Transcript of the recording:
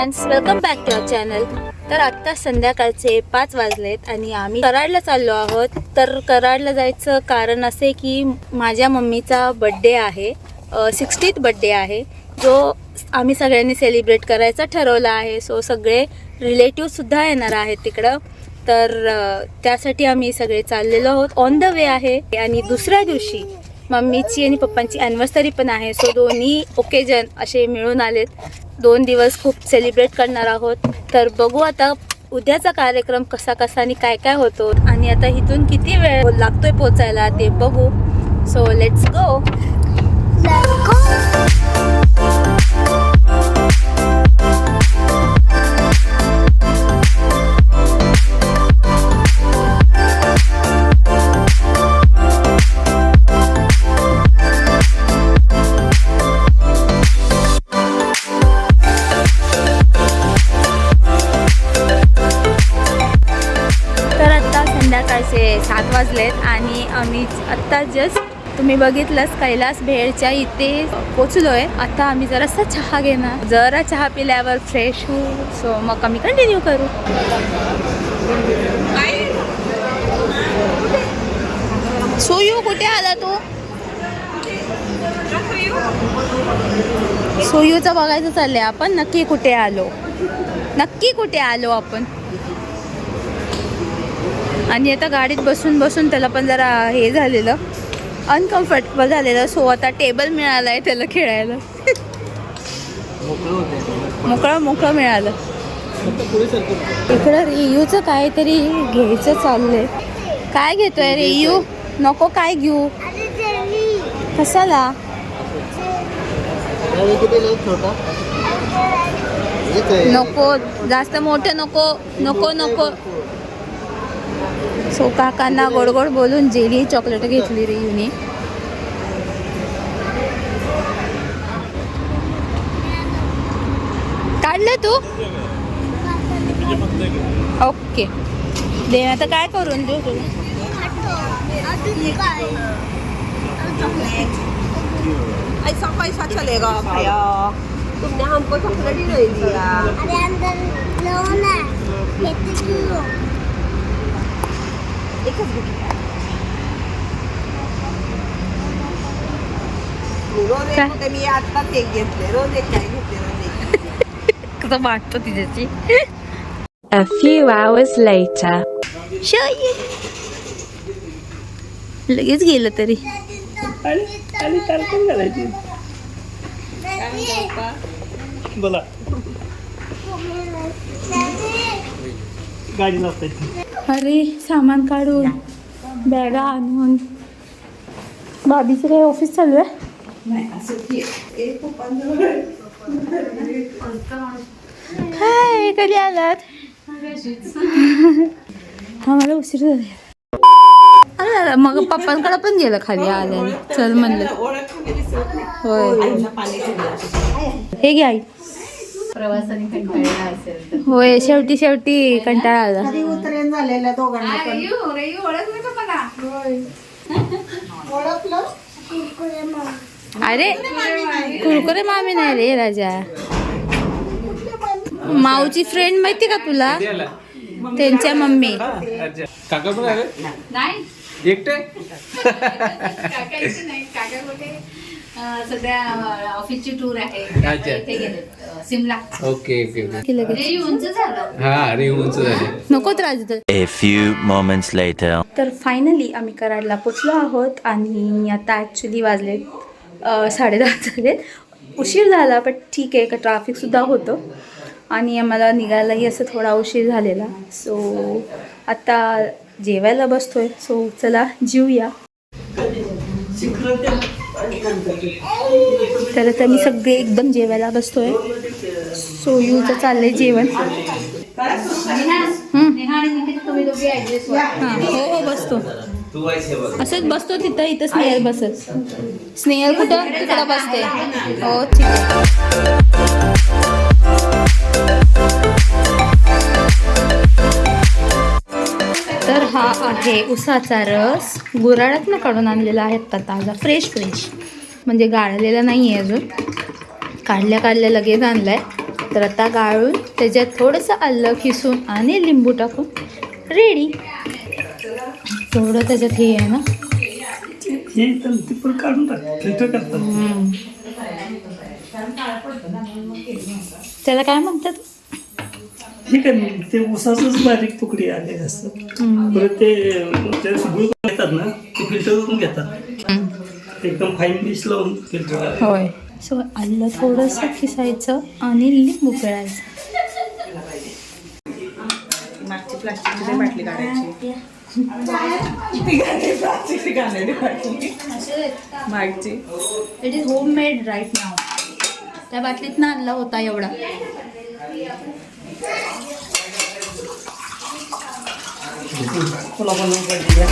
Friends, welcome back to our channel. तर आत्ता संध्याकाळचे 5 वाजलेत आणि आम्ही कराडला चाललो आहोत. तर कराडला जायचं कारण असे की माझ्या मम्मीचा बड्डे आहे, 60th बड्डे आहे, जो आम्ही सगळ्यांनी सेलिब्रेट करायचा ठरवला आहे. सो सगळे रिलेटिव्हसुद्धा येणार आहेत तिकडं. तर त्यासाठी आम्ही सगळे चाललेलो आहोत. ऑन द वे आहे. आणि दुसऱ्या दिवशी मम्मीची आणि पप्पांची ॲनिव्हर्सरी पण आहे. सो दोन्ही ओकेजन असे मिळून आलेत. 2 दिवस खूप सेलिब्रेट करणार आहोत. तर बघू आता उद्याचा कार्यक्रम कसा आणि काय काय होतो आणि आता इथून किती वेळ लागतोय पोचायला ते बघू. So let's go. संध्याकाळचे 7 वाजलेत आणि आम्ही आत्ता जस्ट तुम्ही बघितलंच कैलास भेळच्या इथे पोचलो आहे. आता आम्ही जरासा चहा घेणार, जरा चहा पिल्यावर फ्रेश होऊ. सो मग आम्ही कंटिन्यू करू. सोयू कुठे आला तू? सोयूचं बघायचं चाललंय आपण. नक्की कुठे आलो आपण. आणि आता गाडीत बसून त्याला पण जरा हे झालेलं, अनकम्फर्टेबल झालेलं. सो आता टेबल मिळाला आहे त्याला खेळायला. मोकळं मिळालं. इकडं रेयूचं काहीतरी घ्यायचं चाललंय. काय घेतोय रेयू? नको, काय घेऊ? कशाला? नको, जास्त मोठं नको. सो काकांना गोड बोलून जेली चॉकलेट घेतली रेयूने. काढलं तू? ओके दे. आता काय करून देऊ तुला? ऐसा पैसा चलेगा भैया, तुमने हमको चॉकलेट ही नहीं दिया. अरे अंदर लो ना, मी आत्ताच एक घेतले, रोज एक काय घेतले. कसं वाटतं तिच्याची. A few hours later. लगेच गेलं तरी. बोला. गाडी लावते. अरे सामान काढून बॅगा आणून. बाबीचं काही ऑफिस चालू आहे? काय कधी आलात? हा, मला उशीर झाला. मग पप्पांकडे पण गेलं खाली आल्याने. चल म्हणलं. होय, हे घ्या आई. प्रवासाने कंटाळला असेल. होय, शेवटी कंटाळा आला. उतरेन झालेल्या दोघांना पण. अरे कुरकुरे मामी नाही रे राजा. माऊची फ्रेंड माहिती का तुला? त्यांच्या मम्मी. काका पण आले? नाही एकटे? काका कुठे सध्या ऑफिसची टूर आहे. अच्छा. इथे गेले सिमला. ओके. उंच झालं. हा, अरे उंच झाले. नको त्रास देतो. A few moments later. तर फायनली आम्ही कराडला पोचलो आहोत आणि आता ॲक्च्युली वाजले 10:30 झालेत. उशीर झाला पण ठीक आहे, का ट्रॅफिकसुद्धा होतं आणि आम्हाला निघायलाही असं थोडा उशीर झालेला. सो आता जेवायला बसतोय. सो चला जेवूया. तर आता मी सगळे एकदम जेवायला बसतोय. सोयूचं चाललंय जेवण. हो बसतो. असंच बसतो तिथं. इथं स्नेहल बसत. स्नेहल कुठं? तिकडं बसते. हो ठीक आहे. तर हा आहे उसाचा रस. गुराळातनं काढून आणलेला आहे आता ताजा, फ्रेश म्हणजे गाळलेला नाही आहे अजून. काढल्या लगेच आणलाय. तर आता गाळून त्याच्यात थोडंसं आलं किसून आणि लिंबू टाकून रेडी. थोडं त्याच्यात हे आहे ना, हे तर ते पण काढून टाक, फिल्टर करतात. त्याला काय म्हणतात? हे काय ते उसाचंच बारीक तुकडे आले असतात. परत ते ज्यावेळेस गुळ येतात ना ते फिल्टर करून घेतात, एकदम फाईन पीस लावून फिल्टर. होय. सो आलं थोडंसं किसायचं आणि लिंबू पिळायचं. मागची प्लास्टिकची बाटली काढायची. मागची it is homemade right नाव. त्या बाटलीत ना आणला होता एवढा. तुला बनवून पाहिजे.